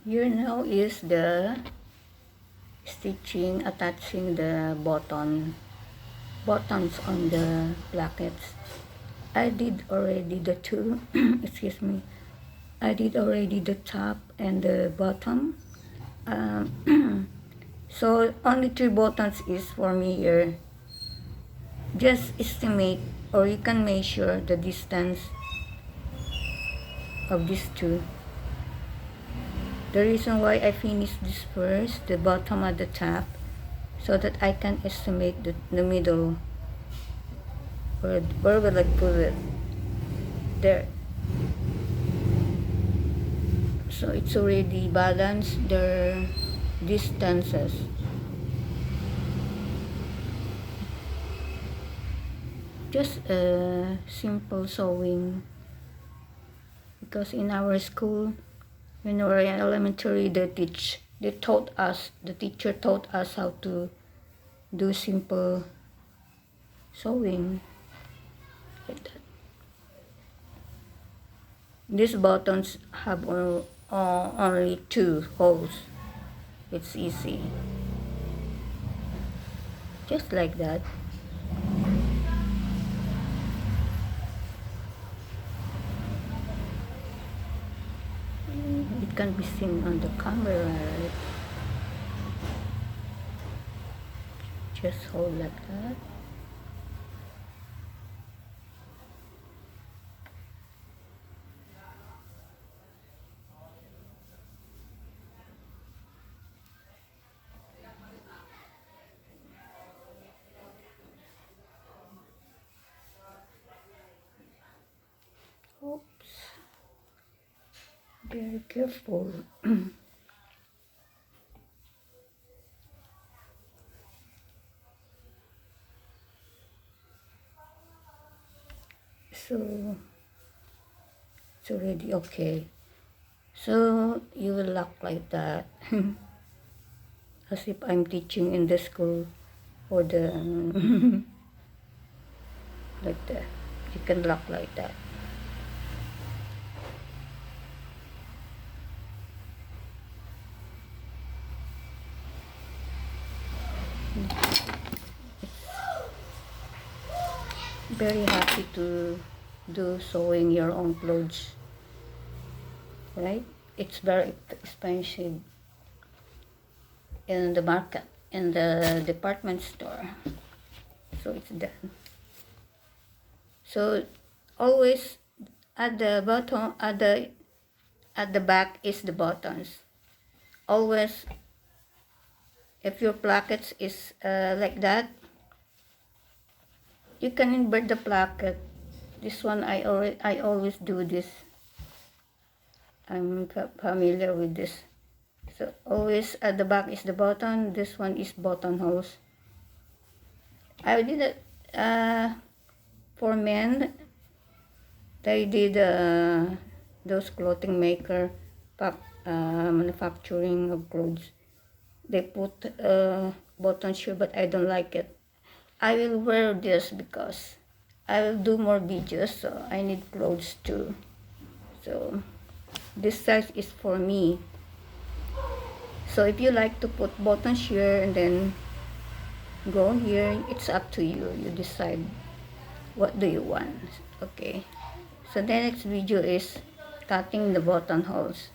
Here now is the stitching, attaching the buttons on the plackets. I did already the two, excuse me, I did already the top and the bottom. So only 3 buttons is for me here. Just estimate, or you can measure the distance of these two. The reason why I finished this first, the bottom at the top, so that I can estimate the middle. Where will I put it? There. So it's already balanced their distances. Just a simple sewing, because in our school, when we were in elementary, the teacher taught us how to do simple sewing like that. These buttons have only 2 holes. It's easy, just like that. It can be seen on the camera, right? Just hold like that. Oops. Very careful. So it's already okay. So you will lock like that. As if I'm teaching in the school for the like that. You can lock like that. Very happy to do sewing your own clothes, right? It's very expensive in the market, in the department store. So it's done. So always at the bottom, at the back is the buttons. Always, if your plackets is like that, you can invert the placket. This one I always do this. I'm familiar with this. So always at the back is the button. This one is buttonholes. I did it for men. They did those clothing maker manufacturing of clothes. They put buttons here, but I don't like it. I will wear this because I will do more videos, so I need clothes too. So this size is for me. So if you like to put buttons here and then go here, it's up to you. You decide what do you want. Okay. So the next video is cutting the buttonholes.